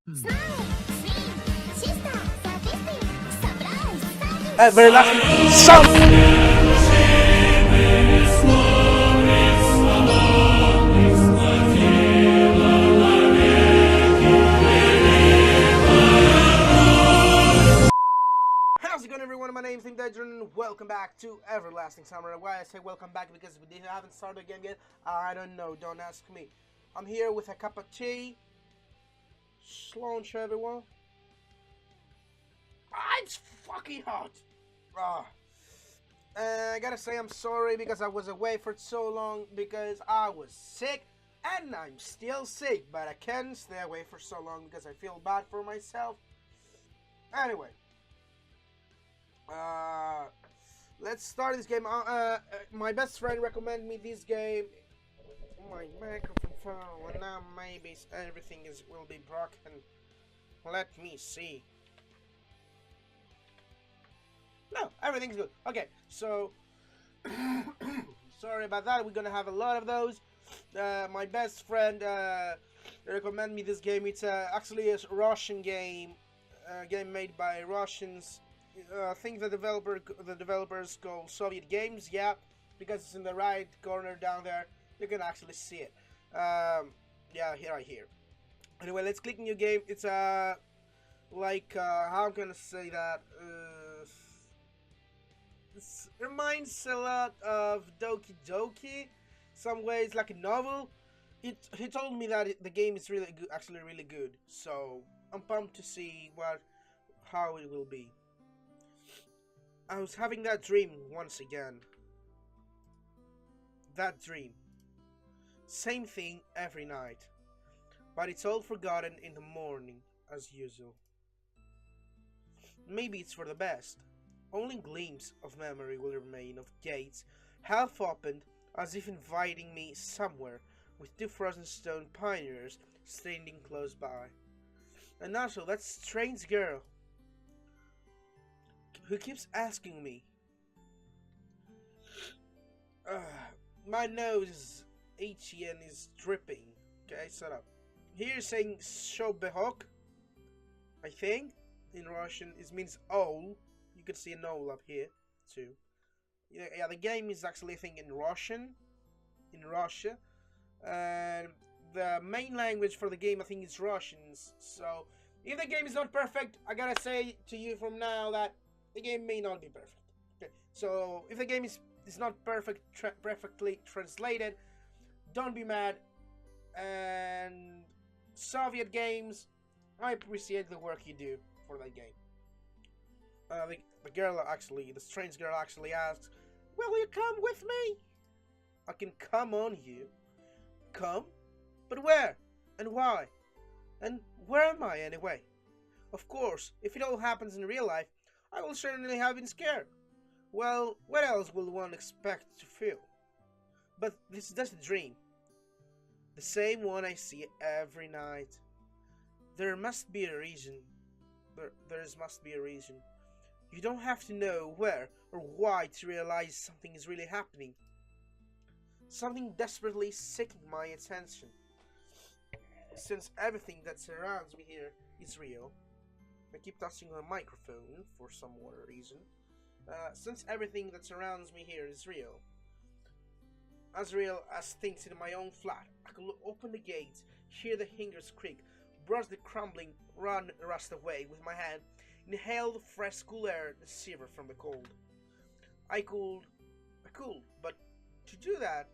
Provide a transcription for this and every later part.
Very last sound. How's it going, everyone? My name's DimDieDrone and welcome back to Everlasting Summer. Why I say welcome back, because we haven't started the game yet, I don't know, don't ask me. I'm here with a cup of tea. Slaunch, everyone. It's fucking hot. I gotta say I'm sorry because I was away for so long because I was sick, and I'm still sick, but I can't stay away for so long because I feel bad for myself. Anyway, let's start this game. My best friend recommended me this game. My microphone fell, and now maybe everything will be broken. Let me see. No, everything's good. Okay, so sorry about that. We're gonna have a lot of those. My best friend recommended me this game. It's actually a Russian game, game made by Russians. I think the developers called Soviet Games. Yeah, because it's in the right corner down there. You can actually see it. Yeah, right here. Anyway, let's click new game. It's like how can I say that? It reminds a lot of Doki Doki. Some ways like a novel. He told me that the game is really good, actually really good. So I'm pumped to see how it will be. I was having that dream once again. That dream. Same thing every night. But it's all forgotten in the morning, as usual. Maybe it's for the best. Only gleams of memory will remain of gates, half opened, as if inviting me somewhere, with two frozen stone pioneers standing close by. And also that strange girl who keeps asking me. My nose is itchy and is dripping. Okay, shut up. Here saying Shobehok, I think, in Russian, it means owl. You can see an owl up here, too. Yeah, the game is actually, I think, in Russian, in Russia. And the main language for the game, I think, is Russian. So, if the game is not perfect, I gotta say to you from now that the game may not be perfect. Okay, so if the game is not perfectly translated, don't be mad. And Soviet games, I appreciate the work you do for that game. The strange girl actually asks, "Will you come with me?" I can come on you. Come? But where? And why? And where am I anyway? Of course, if it all happens in real life, I will certainly have been scared. Well, what else will one expect to feel? But this is just a dream. The same one I see every night. There must be a reason. There must be a reason. You don't have to know where or why to realize something is really happening. Something desperately seeking my attention. Since everything that surrounds me here is real. I keep touching my microphone for some other reason. Since everything that surrounds me here is real. As real as things in my own flat. I could open the gates, hear the hinges creak, brush the crumbling rust away with my hand, inhale the fresh cool air and shiver from the cold. I could, but to do that,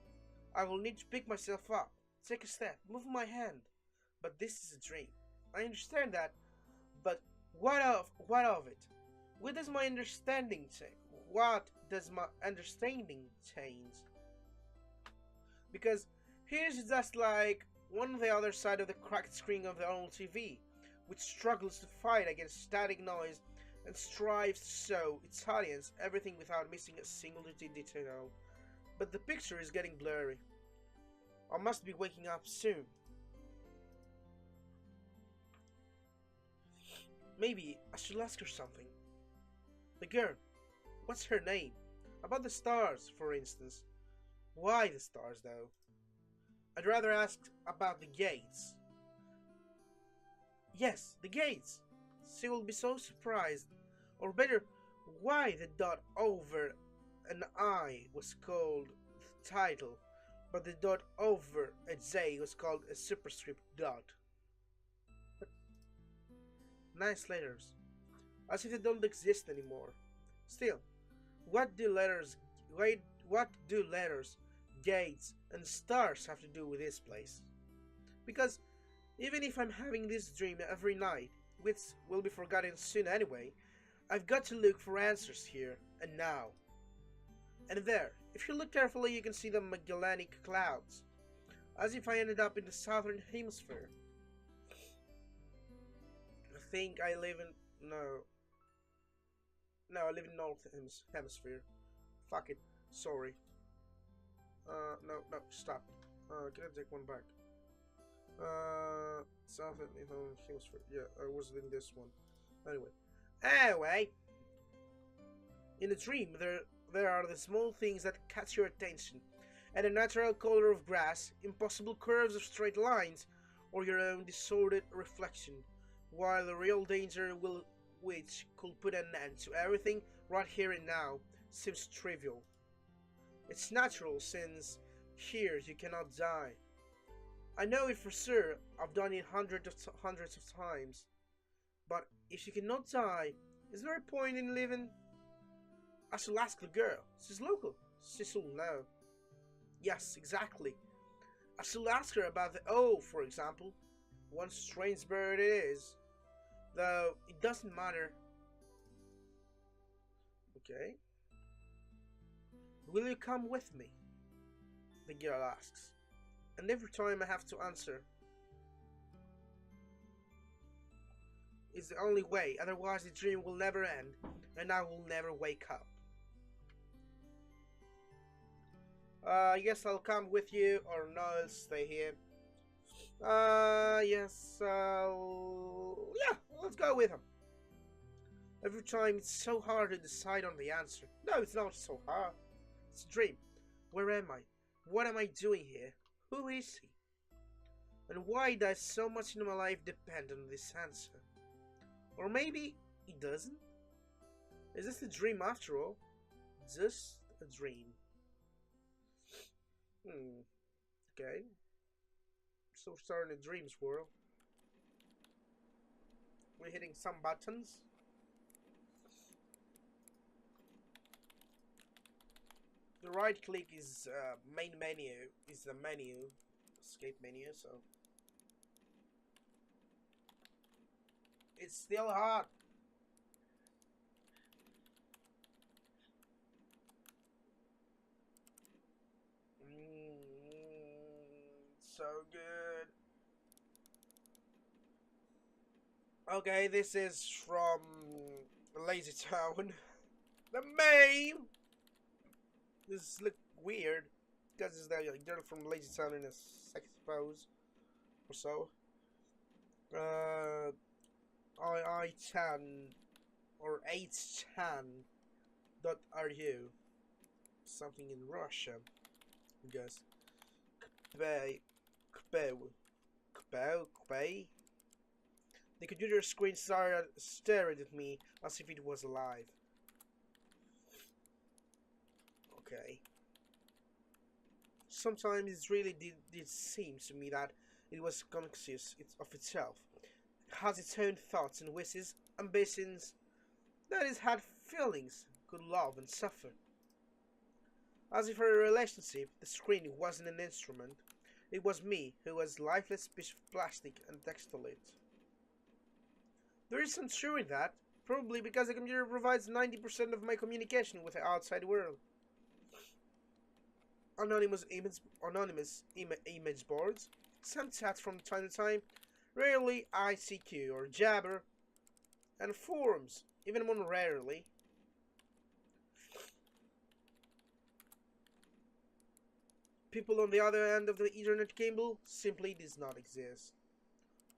I will need to pick myself up, take a step, move my hand. But this is a dream. I understand that, but what of it? What does my understanding change? What does my understanding change? Because here's just like on the other side of the cracked screen of the old TV, which struggles to fight against static noise and strives to show its audience everything without missing a single detail. But the picture is getting blurry. I must be waking up soon. Maybe I should ask her something. The girl, what's her name? About the stars, for instance. Why the stars, though? I'd rather ask about the gates. Yes, the gates. She will be so surprised. Or better, why the dot over an I was called the title, but the dot over a J was called a superscript dot. But nice letters. As if they don't exist anymore. Still, what do letters wait what do letters, gates, and stars have to do with this place? Because even if I'm having this dream every night, which will be forgotten soon anyway, I've got to look for answers here and now. And there, if you look carefully, you can see the Magellanic Clouds, as if I ended up in the southern hemisphere. I think I live in... No, I live in north hemisphere. Fuck it, sorry. No, stop. Can I take one back? Southern hemisphere. Yeah, I was in this one. Anyway, in a dream, there are the small things that catch your attention, and a natural color of grass, impossible curves of straight lines, or your own disordered reflection, while the real danger which could put an end to everything right here and now seems trivial. It's natural, since here you cannot die. I know it for sure, I've done it hundreds of times. But if you cannot die, is there a point in living? I shall ask the girl. She's local. She shall know. Yes, exactly. I shall ask her about the O, for example. One strange bird it is. Though, it doesn't matter. Okay. Will you come with me? The girl asks. And every time I have to answer, it's the only way, otherwise the dream will never end, and I will never wake up. Yes, I'll come with you, or no, I'll stay here. Yes, yeah, let's go with him. Every time it's so hard to decide on the answer. No, it's not so hard. It's a dream. Where am I? What am I doing here? Who is he? And why does so much in my life depend on this answer? Or maybe it doesn't? Is this a dream after all? Just a dream. Okay. So we're starting a dream swirl. We're hitting some buttons. The right click is main menu, is the menu, escape menu, so it's still hard. So good. Okay, this is from Lazy Town. The May. This look weird because it's the girl from Lazy Town in a sex pose or so. I-chan or H-chan .ru, something in Russia, I guess. Kpei. The computer screen stared at me as if it was alive. Okay. Sometimes it really did seem to me that it was conscious of itself. It has its own thoughts and wishes, ambitions, that it had feelings, could love and suffer. As if for a relationship, the screen wasn't an instrument. It was me, who was a lifeless piece of plastic and textulate. There is some truth in that, probably because the computer provides 90% of my communication with the outside world. Anonymous image boards, some chats from time to time, rarely ICQ or Jabber, and forums, even more rarely. People on the other end of the Ethernet cable simply does not exist.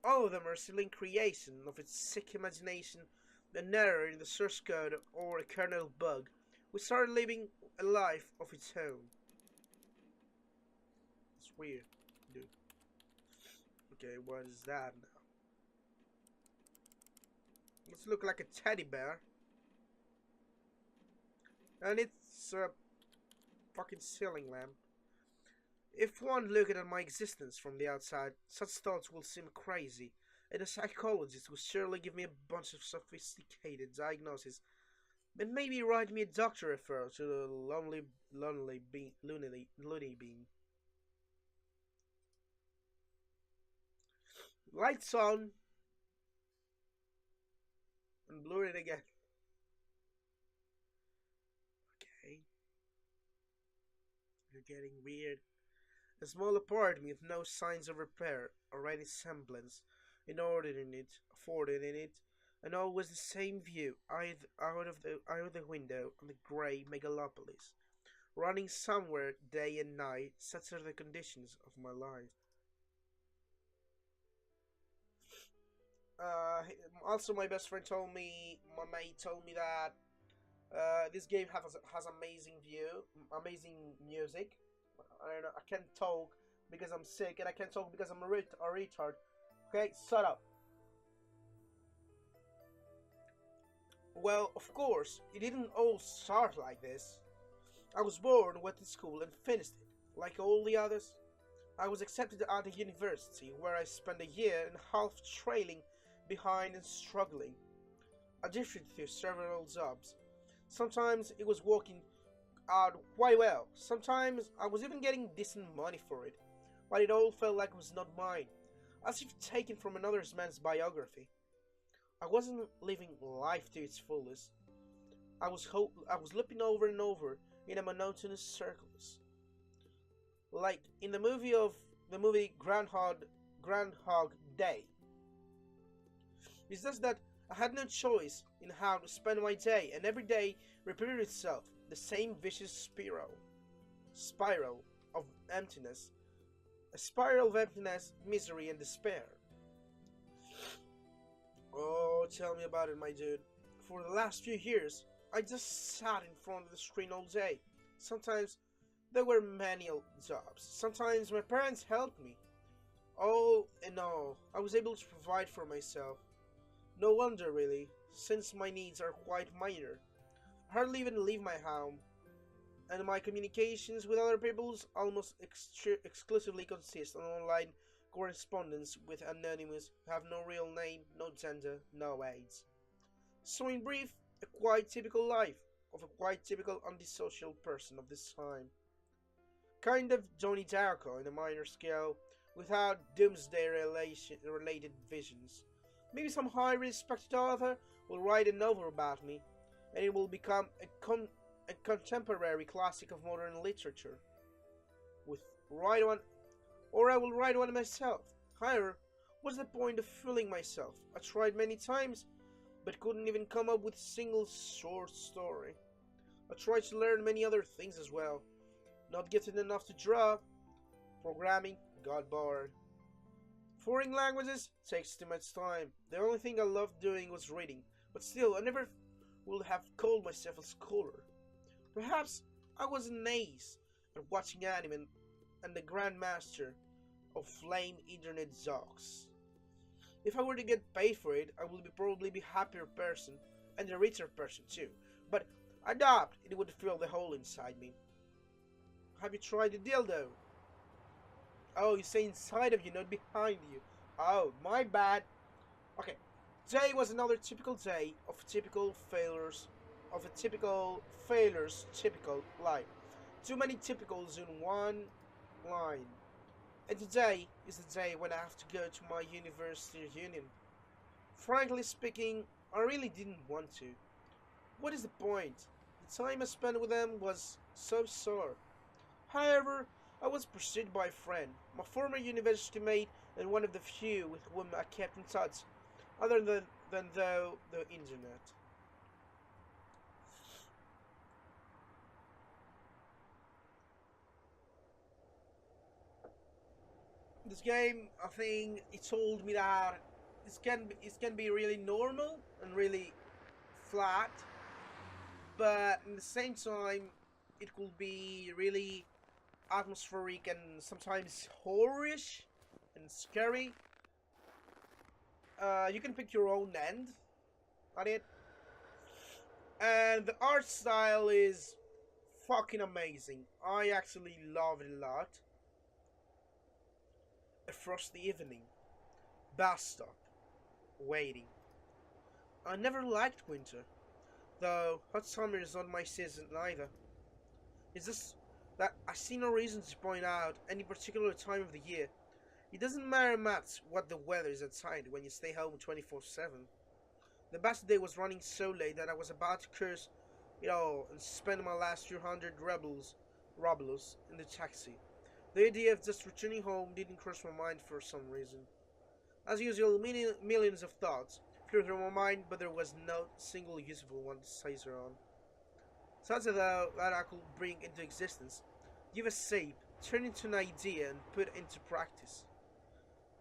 All of them are still in creation of its sick imagination, an error in the source code or a kernel bug, which started living a life of its own. It's weird, dude. Okay, what is that now? Let's look like a teddy bear. And it's a fucking ceiling lamp. If one looked at my existence from the outside, such thoughts will seem crazy, and a psychologist will surely give me a bunch of sophisticated diagnoses and maybe write me a doctor referral to the loony bean. Lights on and blur it again. Okay, you're getting weird. A small apartment with no signs of repair or any semblance in order in it, afforded in it, and always the same view out of the window on the grey megalopolis, running somewhere day and night. Such are the conditions of my life. Uh, Also, my best friend told me, my mate told me that this game has amazing view, amazing music. I don't know. I can't talk because I'm sick, and I can't talk because I'm a retard. Okay, shut up. Well, of course, it didn't all start like this. I was born, went to school, and finished it. Like all the others, I was accepted at a university where I spent a year and a half trailing behind and struggling. I drifted through several jobs. Sometimes it was working out quite well. Sometimes I was even getting decent money for it, but it all felt like it was not mine, as if taken from another man's biography. I wasn't living life to its fullest. I was looping over and over in a monotonous circles, like in the movie Groundhog Day. It's just that I had no choice in how to spend my day, and every day repeated itself, the same vicious spiral of emptiness, a spiral of emptiness, misery, and despair. Oh, tell me about it, my dude. For the last few years, I just sat in front of the screen all day. Sometimes there were menial jobs. Sometimes my parents helped me. All in all, I was able to provide for myself. No wonder, really, since my needs are quite minor. I hardly even leave my home, and my communications with other peoples almost exclusively consist on online correspondence with anonymous who have no real name, no gender, no age. So in brief, a quite typical life of a quite typical antisocial person of this time. Kind of Johnny Darko on a minor scale, without doomsday related visions. Maybe some highly respected author will write a novel about me, and it will become a contemporary classic of modern literature. With write one, or I will write one myself. However, what's the point of fooling myself? I tried many times, but couldn't even come up with a single short story. I tried to learn many other things as well. Not gifted enough to draw, programming, got bored. Foreign languages takes too much time. The only thing I loved doing was reading, but still, I never would have called myself a scholar. Perhaps I was an ace at watching anime and the grandmaster of flame internet jokes. If I were to get paid for it, I would probably be a happier person and a richer person too. But I doubt it would fill the hole inside me. Have you tried the dildo? Oh, you say inside of you, not behind you. Oh, my bad. Okay, today was another typical day of a typical failures typical life. Too many typicals in one line. And today is the day when I have to go to my university reunion. Frankly speaking, I really didn't want to. What is the point? The time I spent with them was so sore. However, I was pursued by a friend, my former university mate, and one of the few with whom I kept in touch, other than though the internet. This game, I think, it told me that it can be really normal and really flat, but at the same time, it could be really atmospheric and sometimes horrorish and scary. You can pick your own end. Got it? And the art style is fucking amazing. I actually love it a lot. A frosty evening, bus stop, waiting. I never liked winter, though hot summer is not my season either. It's just that I see no reason to point out any particular time of the year. It doesn't matter much what the weather is outside when you stay home 24/7. The bus day was running so late that I was about to curse it all and spend my last few hundred rubles in the taxi. The idea of just returning home didn't cross my mind for some reason. As usual, millions of thoughts flew through my mind, but there was no single useful one to seize on. Thoughts that I could bring into existence, give a shape, turn into an idea, and put it into practice.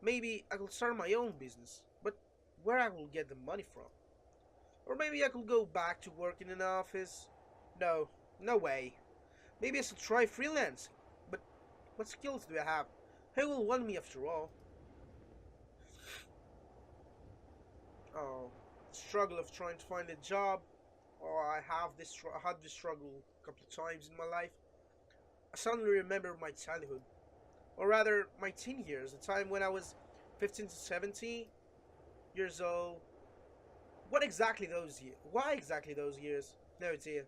Maybe I could start my own business, but where I will get the money from? Or maybe I could go back to work in an office. No, no way. Maybe I should try freelancing. But what skills do I have? Who will want me after all? Oh, the struggle of trying to find a job. Oh, I had this struggle a couple of times in my life. I suddenly remember my childhood, or rather my teen years, the time when I was 15 to 17 years old. What exactly those years? Why exactly those years? No idea.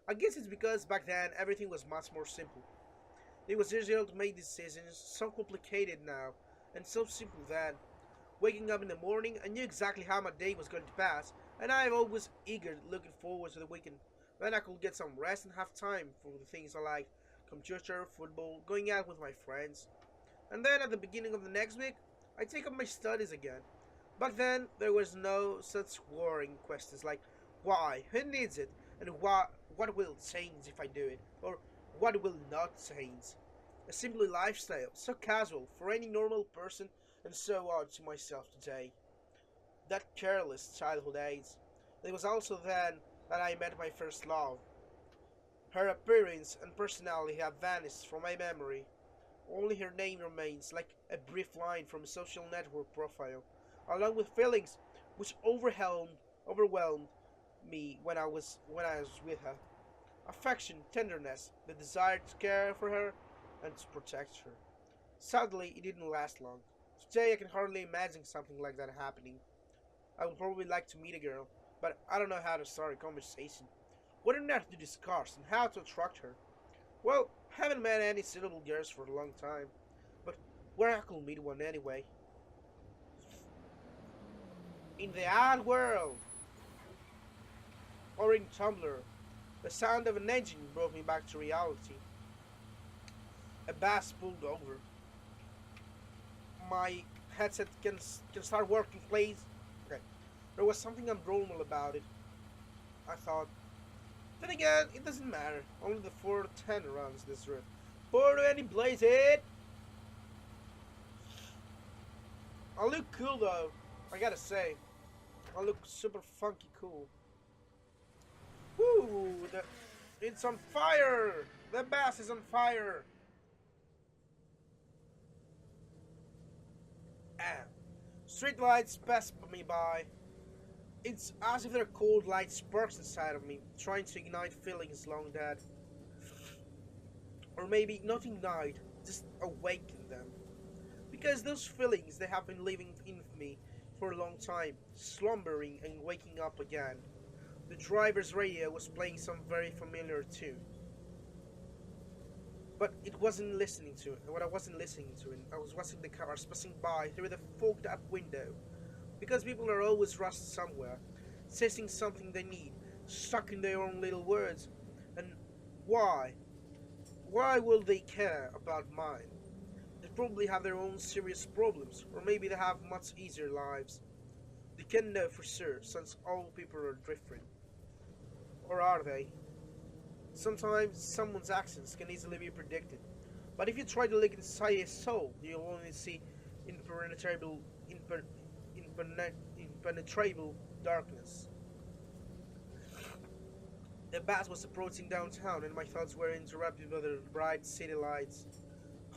I guess it's because back then everything was much more simple. It was easier to make decisions, so complicated now, and so simple then. Waking up in the morning, I knew exactly how my day was going to pass, and I am always eager looking forward to the weekend, when I could get some rest and have time for the things I like, computer, football, going out with my friends. And then at the beginning of the next week, I take up my studies again. Back then, there was no such worrying questions like why, who needs it, and what will change if I do it, or what will not change. A simple lifestyle, so casual for any normal person, and so odd to myself today. That careless childhood age. It was also then that I met my first love. Her appearance and personality have vanished from my memory. Only her name remains, like a brief line from a social network profile, along with feelings which overwhelmed me when I was with her. Affection, tenderness, the desire to care for her and to protect her. Sadly, it didn't last long. Today I can hardly imagine something like that happening. I would probably like to meet a girl, but I don't know how to start a conversation. What on earth to discuss and how to attract her? Well, haven't met any suitable girls for a long time, but where I could meet one anyway. In the odd world, or in Tumblr, the sound of an engine brought me back to reality. A bus pulled over. My headset can start working, please. Okay. There was something abnormal about it, I thought. Then again, it doesn't matter. Only the 410 runs this route. 420 blaze it! I look cool though, I gotta say. I look super funky cool. Woo! It's on fire! The bass is on fire! Ah. Streetlights pass me by. It's as if their cold light sparks inside of me, trying to ignite feelings long dead. Or maybe not ignite, just awaken them. Because those feelings, they have been living in me for a long time, slumbering and waking up again. The driver's radio was playing some very familiar tune. But it wasn't listening to it. What I wasn't listening to it, I was watching the cars passing by through the fogged up window. Because people are always rushed somewhere, chasing something they need, stuck in their own little words. And why? Why will they care about mine? They probably have their own serious problems, or maybe they have much easier lives. They can't know for sure, since all people are different. Or are they? Sometimes someone's actions can easily be predicted, but if you try to look inside his soul, you'll only see impenetrable, impenetrable darkness. The bus was approaching downtown, and my thoughts were interrupted by the bright city lights.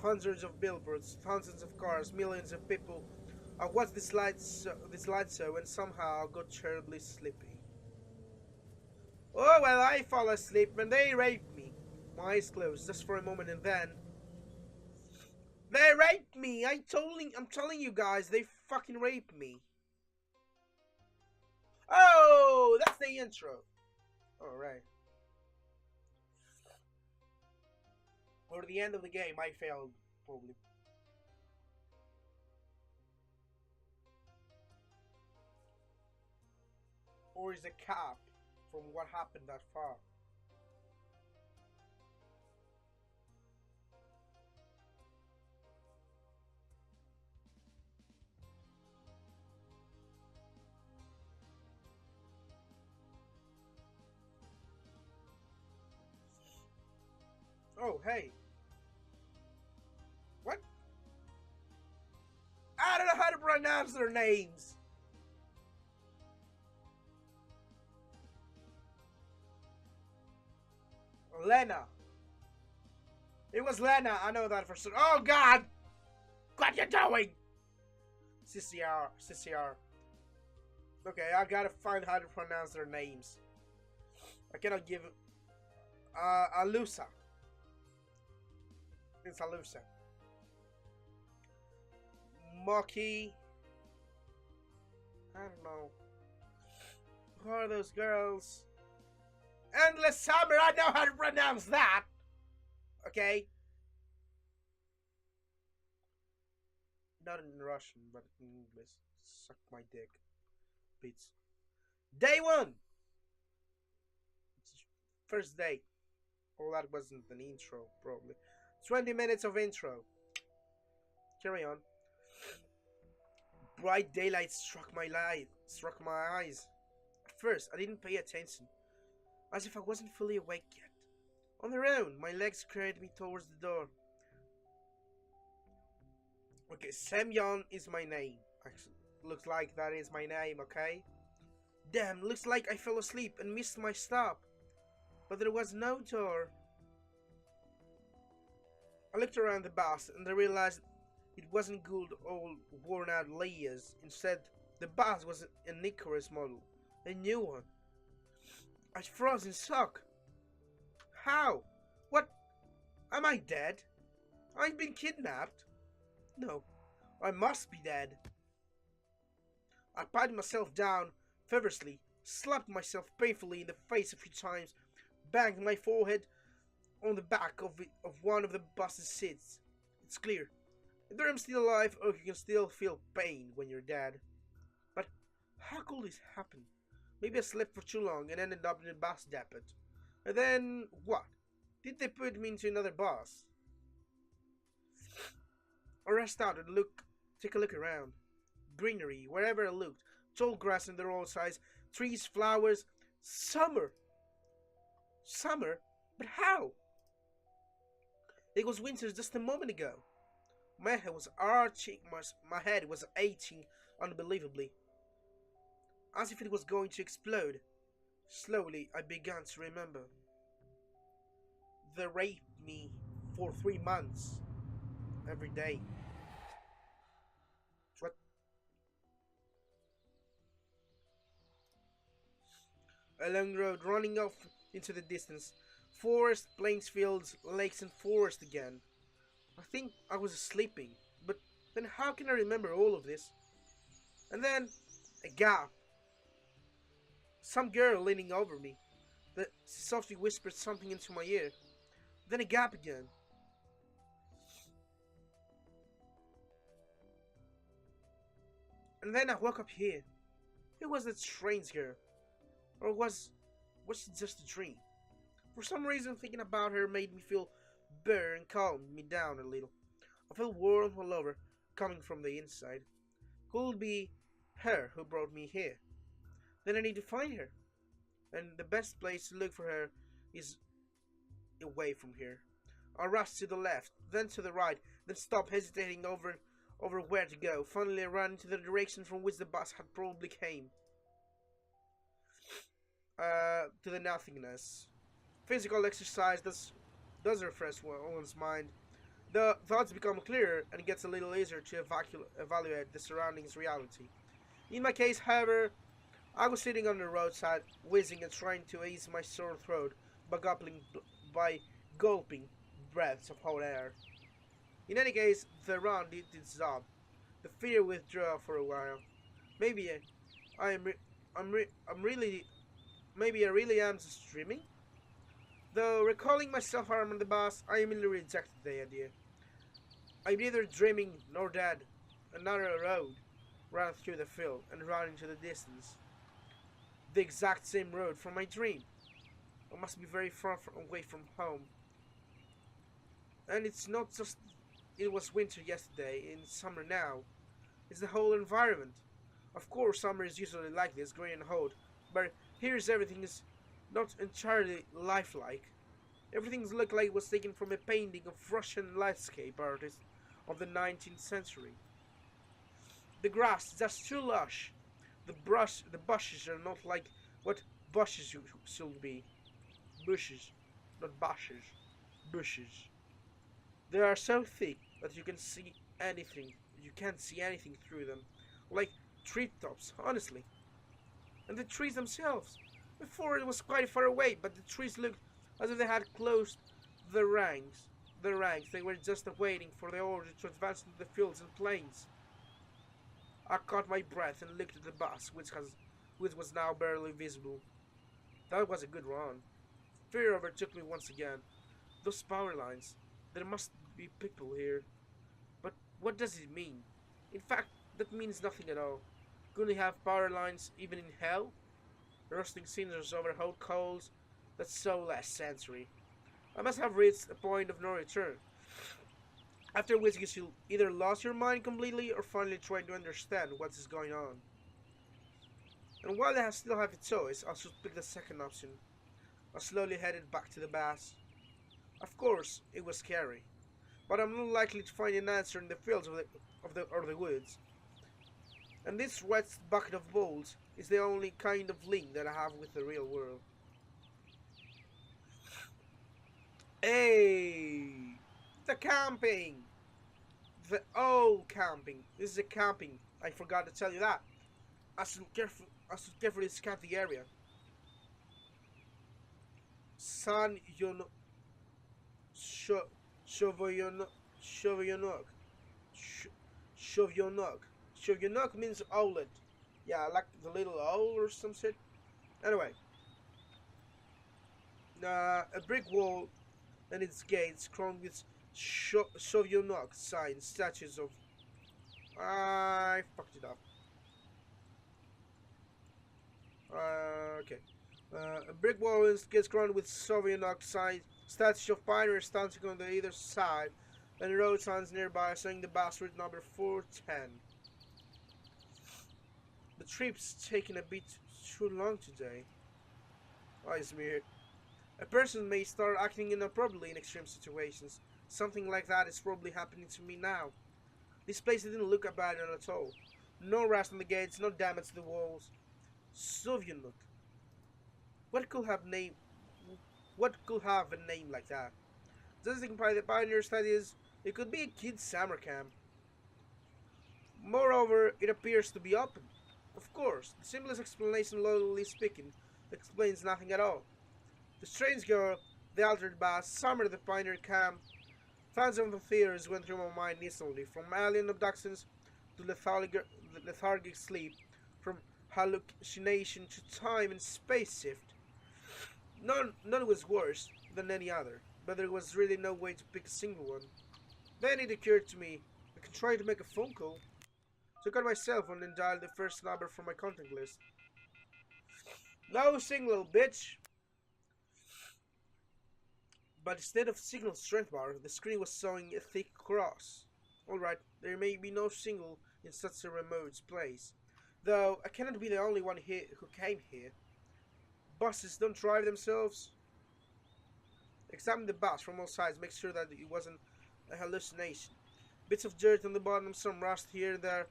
Hundreds of billboards, thousands of cars, millions of people, I watched this slideshow and somehow got terribly sleepy. Oh well, I fall asleep and they raped me. My eyes closed just for a moment and then they raped me. I'm telling you guys, they fucking raped me. Oh, that's the intro. All right. Or the end of the game, I failed probably. Or is a cap from what happened that far? Oh, hey. What? I don't know how to pronounce their names. Lena. It was Lena. I know that for sure. Oh, God. What you doing? CCR. Okay, I gotta find how to pronounce their names. I cannot give... Alusa. It's Alusa. Maki. I don't know. Who are those girls? Endless Summer, I know how to pronounce that! Okay? Not in Russian, but in English. Suck my dick. Beats. Day 1! First day. Oh, that wasn't an intro, probably. 20 minutes of intro. Carry on. Bright daylight struck my eyes. At first, I didn't pay attention, as if I wasn't fully awake yet. On their own, my legs carried me towards the door. Okay, Semyon is my name. Actually, looks like that is my name, okay? Damn, looks like I fell asleep and missed my stop. But there was no door. I looked around the bus and I realized it wasn't good old worn out Leia's. Instead, the bus was an Icarus model. A new one. I froze in shock. How? What? Am I dead? I've been kidnapped? No, I must be dead. I patted myself down feverishly, slapped myself painfully in the face a few times, banged my forehead on the back of one of the bus's seats. It's clear. Either I'm still alive or you can still feel pain when you're dead. But how could this happen? Maybe I slept for too long and ended up in a bus depot. And then what? Did they put me into another bus? I rushed out and take a look around. Greenery, wherever I looked. Tall grass on the roadsides, trees, flowers. Summer! Summer? But how? It was winter just a moment ago. My head was aching unbelievably, as if it was going to explode. Slowly, I began to remember. They raped me for 3 months, every day. What? A long road running off into the distance. Forest, plains, fields, lakes, and forest again. I think I was sleeping, but then how can I remember all of this? And then, a gap. Some girl leaning over me. That softly whispered something into my ear. Then a gap again. And then I woke up here. Who was that strange girl? Or was it just a dream? For some reason, thinking about her made me feel better and calmed me down a little. I felt warm all over, coming from the inside. Could it be her who brought me here? Then I need to find her. And the best place to look for her is away from here. I rushed to the left, then to the right, then stopped hesitating over where to go. Finally, I ran into the direction from which the bus had probably came. To the nothingness. Physical exercise does refresh one's mind. The thoughts become clearer and it gets a little easier to evaluate the surroundings reality. In my case, however, I was sitting on the roadside, wheezing and trying to ease my sore throat by gulping breaths of hot air. In any case, the run did its job. The fear withdrew for a while. Maybe I am re- I'm really maybe I really am just dreaming. Though recalling myself armed on the bus, I immediately rejected the idea. I'm neither dreaming nor dead. Another road ran through the field and ran into the distance. The exact same road from my dream. I must be very far away from home. And it's not just it was winter yesterday and summer now. It's the whole environment. Of course, summer is usually like this, green and hot, but here's everything is not entirely lifelike. Everything looked like it was taken from a painting of Russian landscape artist of the 19th century. The grass is just too lush. The bushes are not like what bushes should be. Bushes, not bushes. Bushes. They are so thick that you can't see anything through them. Like treetops, honestly. And the trees themselves. Before it was quite far away, but the trees looked as if they had closed the ranks. They were just waiting for the order to advance into the fields and plains. I caught my breath and looked at the bus, which was now barely visible. That was a good run. Fear overtook me once again. Those power lines. There must be people here. But what does it mean? In fact, that means nothing at all. Could we have power lines even in hell? Roasting cinders over hot coals? That's so less sensory. I must have reached a point of no return. After which you either lost your mind completely or finally tried to understand what is going on. And while I still have a choice, I should pick the second option. I slowly headed back to the bus. Of course, it was scary, but I'm not likely to find an answer in the fields or the woods. And this wet bucket of balls is the only kind of link that I have with the real world. Hey! The camping! The old camping. This is a camping. I forgot to tell you that. I should carefully scan the area. San Yon Shovyonok. Shovyonok. Shovyonok. Shovyonok means owlet. Yeah, like the little owl or some shit. Anyway, a brick wall and its gates crowned with Shovyonok signs, statues of. I fucked it up. Okay. A brick wall and its gates crowned with Shovyonok signs, statues of pioneers standing on the either side, and road signs nearby saying the bus route number 410. The trip's taking a bit too long today. I smeared. A person may start acting inappropriately in extreme situations. Something like that is probably happening to me now. This place didn't look abandoned at all. No rust on the gates, no damage to the walls. Sovyunuk. What could have name? What could have a name like that? Judging by the pioneer studies, it could be a kid's summer camp. Moreover, it appears to be open. Of course, the simplest explanation, logically speaking, explains nothing at all. The strange girl, the altered bus, summer at the pioneer camp. Thousands of theories went through my mind instantly, from alien abductions to lethargic sleep, from hallucination to time and space shift. None was worse than any other, but there was really no way to pick a single one. Then it occurred to me, I could try to make a phone call. So I got my cell phone and dialed the first number from my contact list. No signal, bitch! But instead of signal strength bar, the screen was showing a thick cross. Alright, there may be no signal in such a remote place. Though, I cannot be the only one here who came here. Buses don't drive themselves. Examine the bus from all sides, make sure that it wasn't a hallucination. Bits of dirt on the bottom, some rust here and there.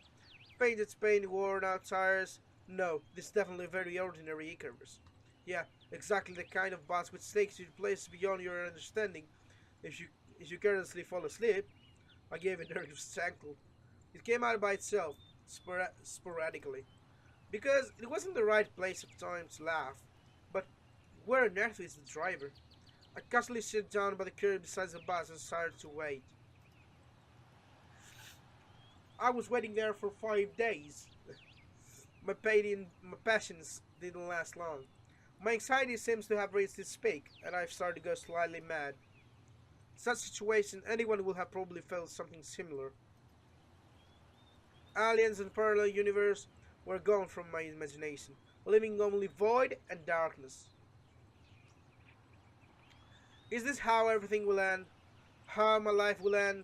Paint, worn out tires. No, this is definitely a very ordinary Icarus. Yeah, exactly the kind of bus which takes you to places beyond your understanding if you carelessly fall asleep. I gave a nervous ankle. It came out by itself, sporadically. Because it wasn't the right place or time to laugh. But where on earth is the driver? I casually sit down by the curb beside the bus and started to wait. I was waiting there for 5 days. My patience didn't last long. My anxiety seems to have reached its peak, and I've started to go slightly mad. In such situation, anyone would have probably felt something similar. Aliens and parallel universe were gone from my imagination, leaving only void and darkness. Is this how everything will end? How my life will end?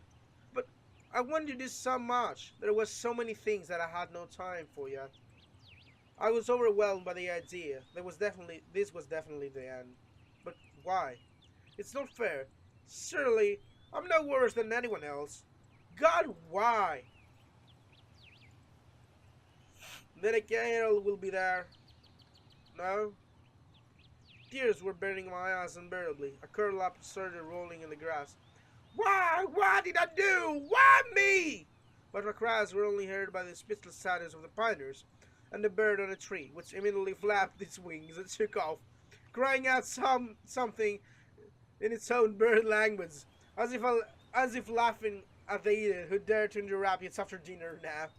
But I wanted this so much. There were so many things that I had no time for yet. I was overwhelmed by the idea. This was definitely the end. But why? It's not fair. Surely, I'm no worse than anyone else. God, why? Then a girl will be there. No? Tears were burning my eyes unbearably. I curled up and started rolling in the grass. Why? What did I do? Why me? But my cries were only heard by the speechless silence of the pioneers and the bird on a tree, which immediately flapped its wings and took off, crying out something in its own bird language, as if laughing at the idiot who dared to interrupt its after dinner nap.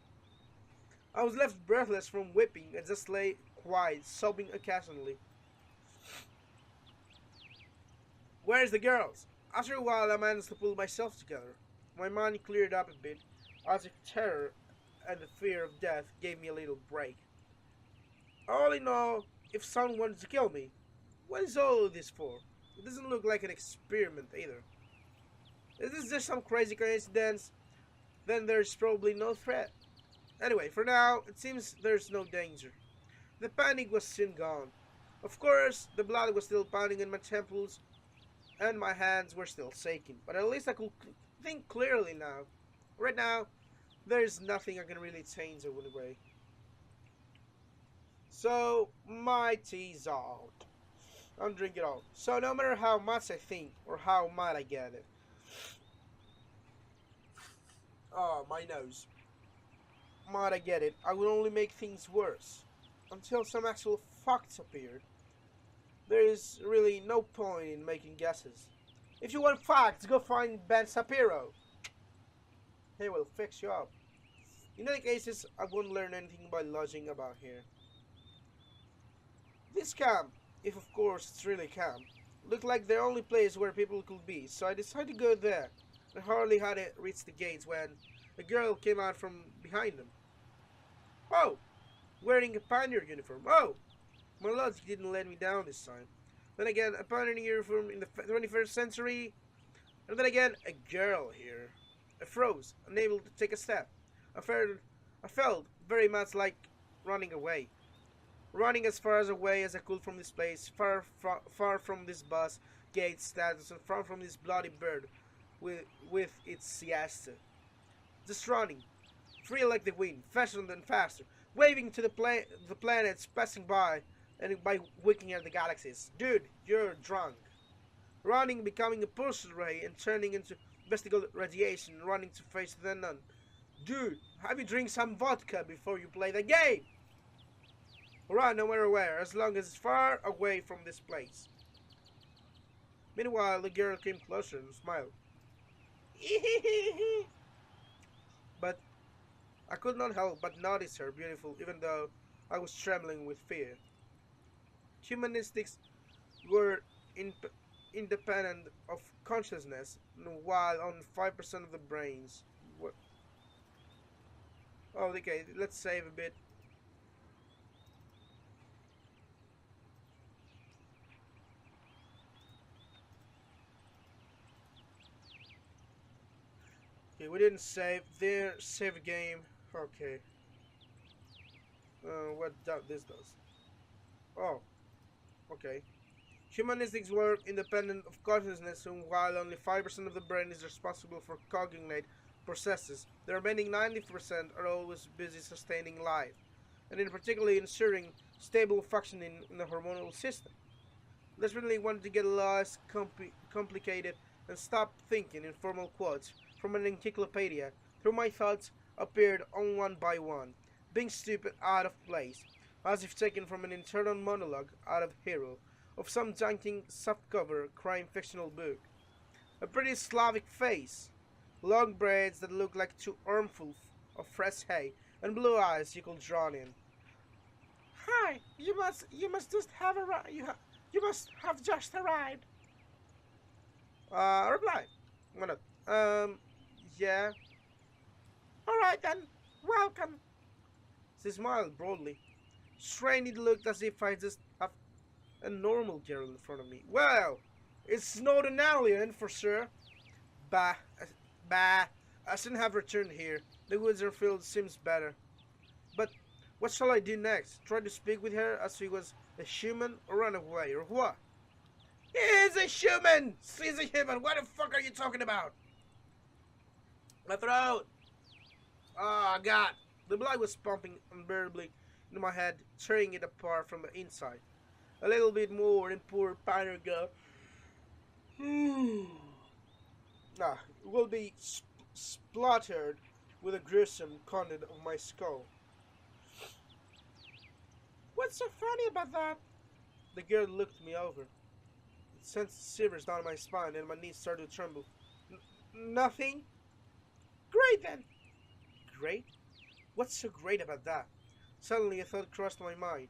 I was left breathless from weeping and just lay quiet, sobbing occasionally. Where's the girls? After a while I managed to pull myself together. My mind cleared up a bit, as if terror and the fear of death gave me a little break. All in all, if someone wanted to kill me, what is all this for? It doesn't look like an experiment either. Is this just some crazy coincidence? Then there's probably no threat. Anyway, for now, it seems there's no danger. The panic was soon gone. Of course, the blood was still pounding in my temples, and my hands were still shaking, but at least I could think clearly now. Right now, there's nothing I can really change anyway. So, my tea's out. I'm drinking it all. So no matter how much I think, or how mad I get it. Oh, my nose. Mad I get it, I will only make things worse. Until some actual facts appear. There is really no point in making guesses. If you want facts, go find Ben Shapiro. He will fix you up. In any cases, I won't learn anything by lodging about here. This camp, if of course it's really camp, looked like the only place where people could be, so I decided to go there. I hardly had it reached the gates when a girl came out from behind them. Oh! Wearing a pioneer uniform. Oh! My logic didn't let me down this time. Then again, a pioneer uniform in the 21st century. And then again, a girl here. I froze, unable to take a step. I felt very much like running away. Running as far away as I could from this place, far from this bus, gate status, and far from this bloody bird with its siesta. Just running, free like the wind, faster and faster, waving to the planets passing by, and by winking at the galaxies. Dude, you're drunk. Running, becoming a pulsar ray, and turning into vesicle radiation, running to face the unknown. Dude, have you drink some vodka before you play the game? Run no matter where, as long as it's far away from this place. Meanwhile, the girl came closer and smiled. But I could not help but notice her beautiful, even though I was trembling with fear. Humanistics were independent of consciousness, while only 5% of the brains were... Oh, okay, let's save a bit. Okay, we didn't save. There, save game. Okay. What this does? Oh, okay. Humanistics work independent of consciousness, and while only 5% of the brain is responsible for cognate processes, the remaining 90% are always busy sustaining life, and in particular ensuring stable functioning in the hormonal system. This really wanted to get less complicated and stopped thinking in formal quotes from an encyclopedia, through my thoughts appeared on one by one, being stupid out of place, as if taken from an internal monologue out of Hero, of some janking softcover crime fictional book. A pretty Slavic face, long braids that looked like two armfuls of fresh hay, and blue eyes you could drown in. Hi, you must just have arrived. You must have just arrived. Reply. Why not? Yeah. All right then. Welcome. She smiled broadly. Strange it looked as if I just have a normal girl in front of me. Well, it's not an alien for sure. Bah, bah. I shouldn't have returned here. The wizard field seems better. But what shall I do next? Try to speak with her as she was a human, or run away, or what? He's a human! She's a human! What the fuck are you talking about? My throat! Oh, God. The blood was pumping unbearably in my head, tearing it apart from the inside. A little bit more and poor Pioneer girl will be splattered with a gruesome content of my skull. What's so funny about that? The girl looked me over. It sent shivers down my spine and my knees started to tremble. Nothing? Great then! Great? What's so great about that? Suddenly a thought crossed my mind.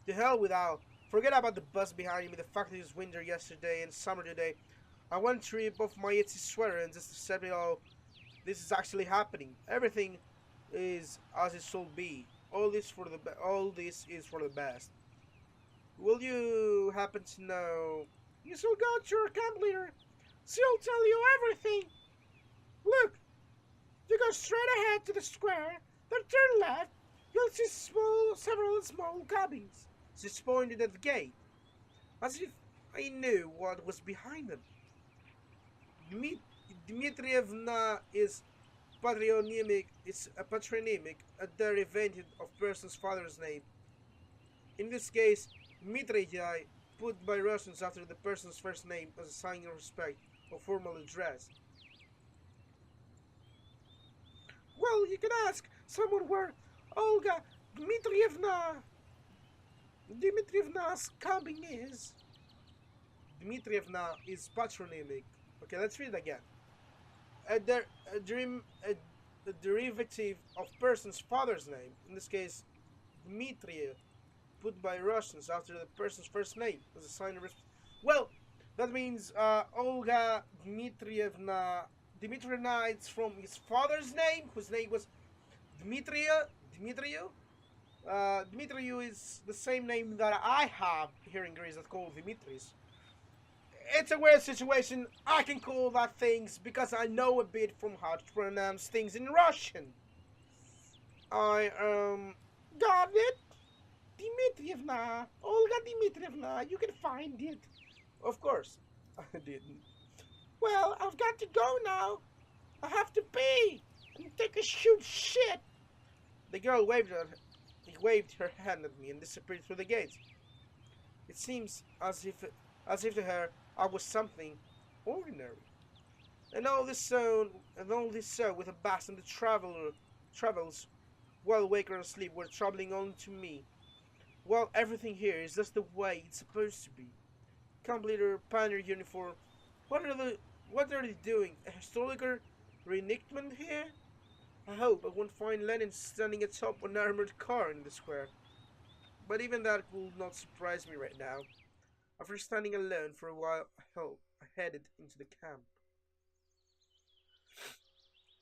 To hell with Al. Forget about the bus behind me, the fact that it was winter yesterday and summer today. I want to rip off my itchy sweater and just accept it all. This is actually happening. Everything is as it should be. All this is for the best. Will you happen to know? You shall go to your camp leader. She'll tell you everything. Look, you go straight ahead to the square, then turn left. You'll see several small cabins. She pointed at the gate, as if I knew what was behind them. Dmitrievna is a patronymic, a derivative of person's father's name. In this case, Dmitriyai, put by Russians after the person's first name as a sign of respect or formal address. Well, you can ask someone where Olga Dmitrievna's cabin is. Dmitrievna is patronymic. Okay, let's read it again. A derivative of person's father's name. In this case, Dmitri, put by Russians after the person's first name as a sign of respect. Well, that means Olga Dmitrievna is from his father's name, whose name was Dmitriu. Dmitriu is the same name that I have here in Greece that's called Dimitris. It's a weird situation. I can call that things because I know a bit from how to pronounce things in Russian. I got it. Dmitrievna, Olga Dmitrievna, you can find it. Of course, I didn't. Well, I've got to go now. I have to pee and take a huge shit. The girl waved her hand at me and disappeared through the gate. It seems as if to her I was something ordinary. And all this so with a bastard travels while awake or asleep were troubling on to me. Well, everything here is just the way it's supposed to be. Camp leader, pioneer uniform. What are they doing? A historical reenactment here? I hope I won't find Lenin standing atop an armored car in the square. But even that will not surprise me right now. After standing alone for a while, I headed into the camp.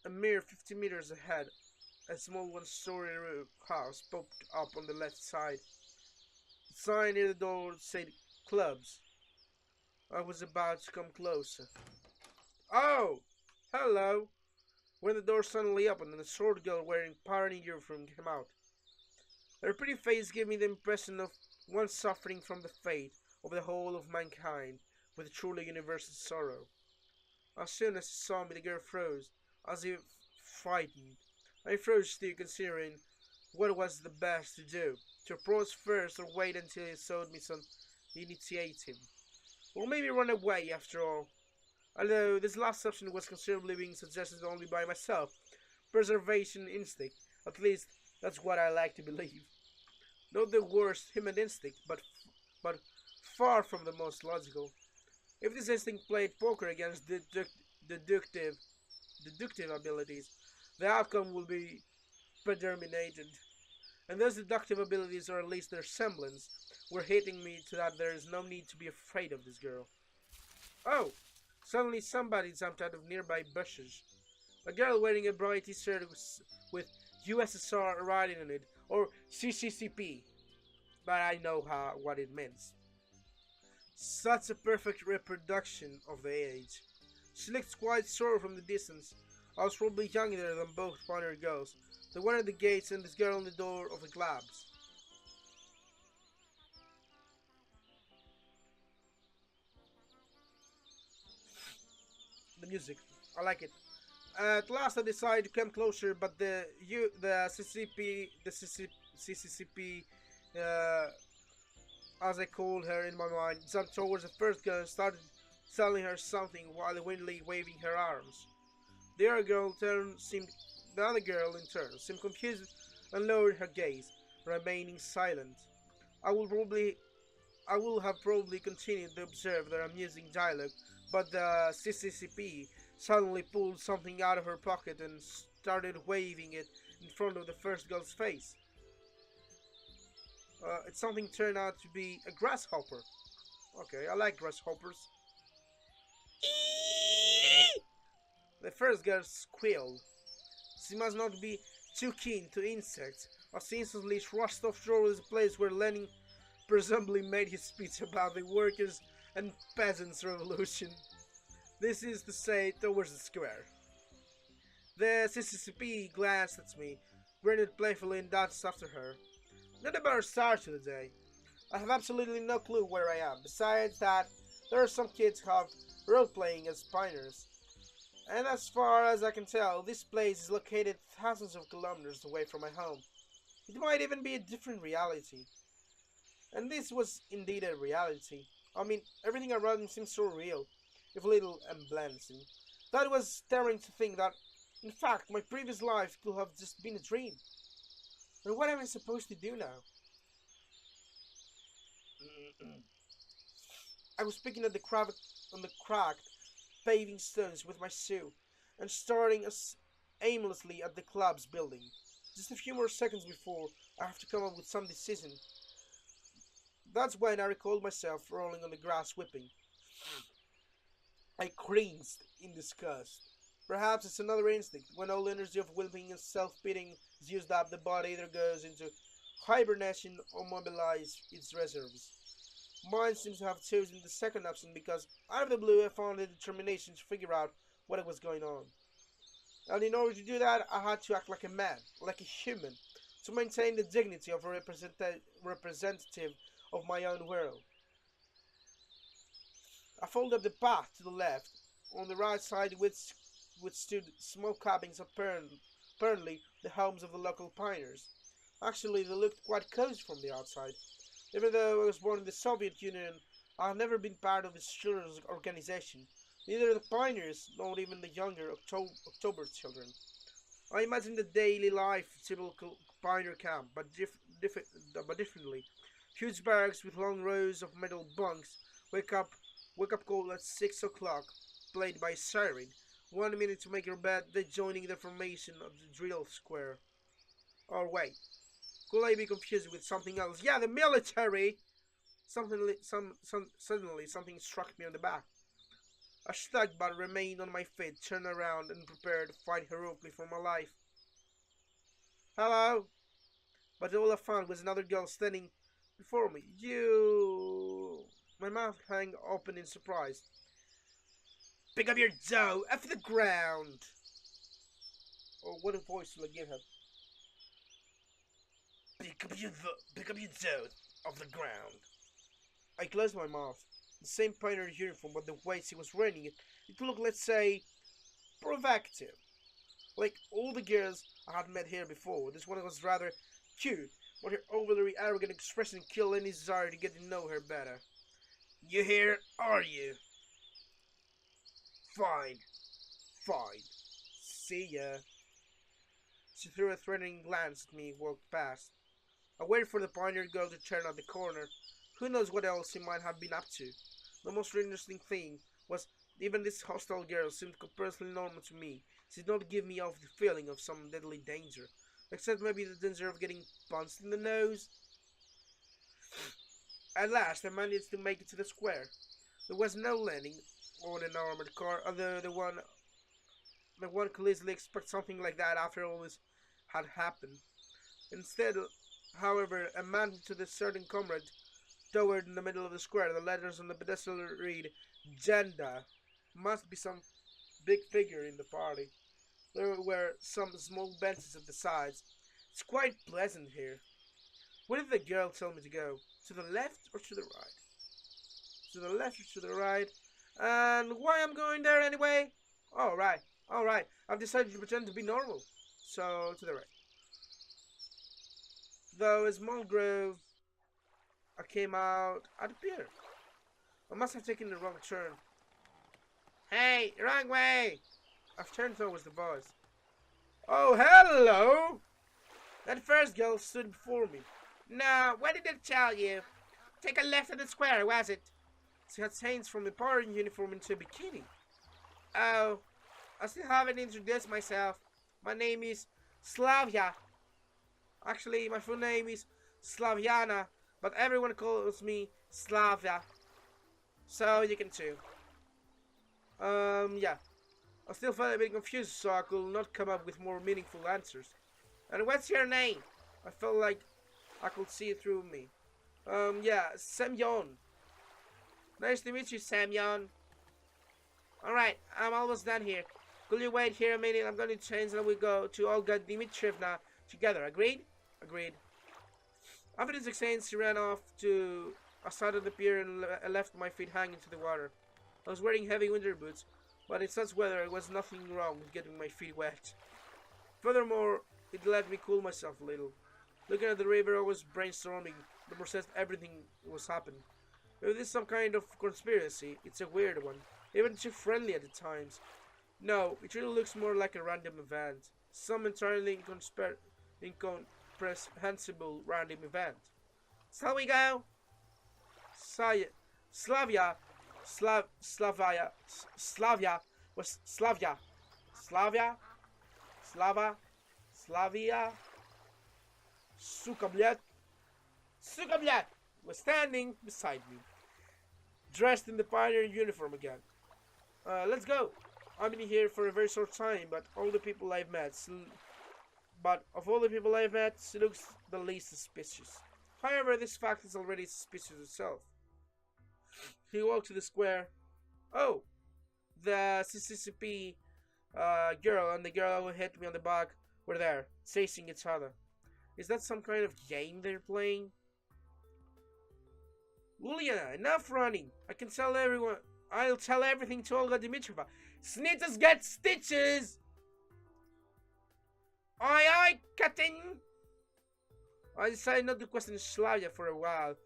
A mere 50 meters ahead, a small one-story house popped up on the left side. The sign near the door said clubs. I was about to come closer. Oh! Hello! When the door suddenly opened and a short girl wearing pioneer uniform came out. Her pretty face gave me the impression of one suffering from the fate of the whole of mankind with truly universal sorrow. As soon as she saw me, the girl froze, as if frightened. I froze too, considering what was the best to do, to approach first or wait until he showed me some initiative. Or maybe run away after all. Although this last option was considerably being suggested only by myself. Preservation instinct. At least, that's what I like to believe. Not the worst human instinct, but far from the most logical. If this instinct played poker against deductive, deductive abilities, the outcome will be predominated. And those deductive abilities, or at least their semblance, were hitting me to that there is no need to be afraid of this girl. Oh! Suddenly somebody jumped out of nearby bushes. A girl wearing a bright t-shirt with USSR writing on it, or CCCP, but I know what it means. Such a perfect reproduction of the age. She looked quite short from the distance. I was probably younger than both pioneer girls, the one at the gates and this girl on the door of the clubs. The music, I like it. At last I decided to come closer, but the CCCP, uh, as I called her in my mind, jumped towards the first girl and started telling her something while wildly waving her arms. The other girl in turn seemed confused and lowered her gaze, remaining silent. I will probably I would have probably continued to observe their amusing dialogue, but the CCCP suddenly pulled something out of her pocket and started waving it in front of the first girl's face. It's something turned out to be a grasshopper. Okay, I like grasshoppers. The first girl squealed. She must not be too keen to insects, as she instantly rushed off towards the place where Lenin presumably made his speech about the workers' and peasants' revolution. This is to say, towards the square. The CCCP glanced at me, grinned playfully, and danced after her. Not a better start to the day. I have absolutely no clue where I am, besides that there are some kids who have role-playing as pioneers. And as far as I can tell, this place is located thousands of kilometers away from my home. It might even be a different reality. And this was indeed a reality. I mean, everything around me seemed so real, if a little embarrassing. That was staring to think that, in fact, my previous life could have just been a dream. And what am I supposed to do now? I was picking at on the cracked paving stones with my shoe, and staring aimlessly at the club's building. Just a few more seconds before I have to come up with some decision. That's when I recalled myself rolling on the grass whipping. I cringed in disgust. Perhaps it's another instinct. When all energy of whipping and self-pitying is used up, the body either goes into hibernation or mobilizes its reserves. Mine seems to have chosen the second option because out of the blue I found the determination to figure out what was going on. And in order to do that, I had to act like a man, like a human, to maintain the dignity of a representative of my own world. I followed up the path to the left. On the right side, which stood small cabins, apparently the homes of the local pioneers. Actually, they looked quite cozy from the outside. Even though I was born in the Soviet Union, I have never been part of its children's organization. Neither the pioneers, nor even the younger October children. I imagine the daily life of typical pioneer camp, but differently. Huge barracks with long rows of metal bunks. Wake up call at 6 o'clock, played by siren. 1 minute to make your bed, then joining the formation of the drill square. Or wait, could I be confused with something else? Yeah, the military! Suddenly something struck me on the back. I shrugged but remained on my feet, turned around and prepared to fight heroically for my life. Hello? But all I found was another girl standing before me. You... My mouth hung open in surprise. Pick up your dough off the ground! Oh, what a voice will I give her? Pick up your dough off the ground. I closed my mouth. The same pioneer uniform, but the way she was wearing it looked, let's say, provocative. Like all the girls I had met here before, this one was rather cute, but her overly arrogant expression killed any desire to get to know her better. You here, are you? Fine. Fine. See ya. She threw a threatening glance at me and walked past. I waited for the pioneer girl to turn at the corner. Who knows what else she might have been up to. The most interesting thing was even this hostile girl seemed comparatively normal to me. She did not give me off the feeling of some deadly danger. Except maybe the danger of getting punched in the nose. At last I managed to make it to the square. There was no landing on an armored car, although the one could easily expect something like that after all this had happened. Instead, however, a man to the certain comrade towered in the middle of the square. The letters on the pedestal read, "Genda." Must be some big figure in the party. There were some small benches at the sides. It's quite pleasant here. Where did the girl tell me to go? To the left or to the right? To the left or to the right? And why I'm going there anyway? Alright. I've decided to pretend to be normal. So, to the right. Though a small grove, I came out at a pier. I must have taken the wrong turn. Hey, wrong way! I've turned towards the boys. Oh, hello! That first girl stood before me. No, what did it tell you? Take a left at the square, was it? She had changed from a pirate uniform into a bikini. Oh, I still haven't introduced myself. My name is Slavia. Actually, my full name is Slaviana, but everyone calls me Slavia. So you can too. Yeah. I still felt a bit confused, so I could not come up with more meaningful answers. And what's your name? I felt like I could see it through me. Yeah, Semyon. Nice to meet you, Semyon. Alright, I'm almost done here. Could you wait here a minute? I'm going to change and we go to Olga Dimitrievna together. Agreed? Agreed. After this exchange, she ran off to a side of the pier and left my feet hanging to the water. I was wearing heavy winter boots, but in such weather there was nothing wrong with getting my feet wet. Furthermore, it let me cool myself a little. Looking at the river, I was brainstorming the process everything was happening. If this is some kind of conspiracy, it's a weird one, even too friendly at the times. No, it really looks more like a random event. Some entirely incomprehensible random event. So we go. Slavia Suka Blyat was standing beside me, dressed in the pioneer uniform again. Let's go. I've been here for a very short time, but of all the people I've met, she looks the least suspicious. However, this fact is already suspicious itself. He walked to the square. Oh, the CCCP girl and the girl who hit me on the back were there, chasing each other. Is that some kind of game they're playing? Uliana, enough running. I'll tell everything to Olga Dimitrieva. Snitters get stitches! Aye, Captain! I decided not to question Slavia for a while.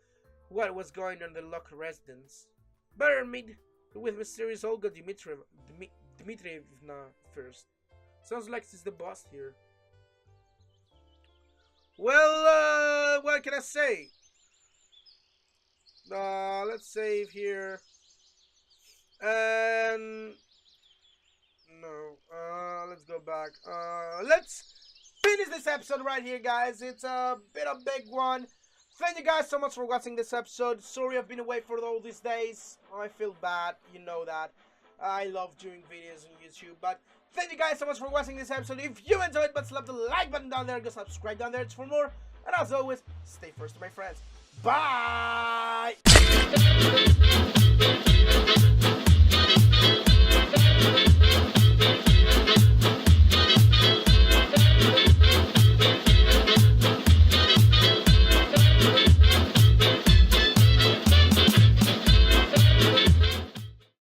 What was going on in the local residence? Better meet with mysterious Olga Dimitrievna first. Sounds like she's the boss here. Well, what can I say? Let's save here. And no, let's go back. Let's finish this episode right here, guys. It's a bit of a big one. Thank you guys so much for watching this episode. Sorry I've been away for all these days. I feel bad, you know that. I love doing videos on YouTube, but thank you guys so much for watching this episode. If you enjoyed, but slap the like button down there, go subscribe down there for more. And as always, stay first, my friends. Bye!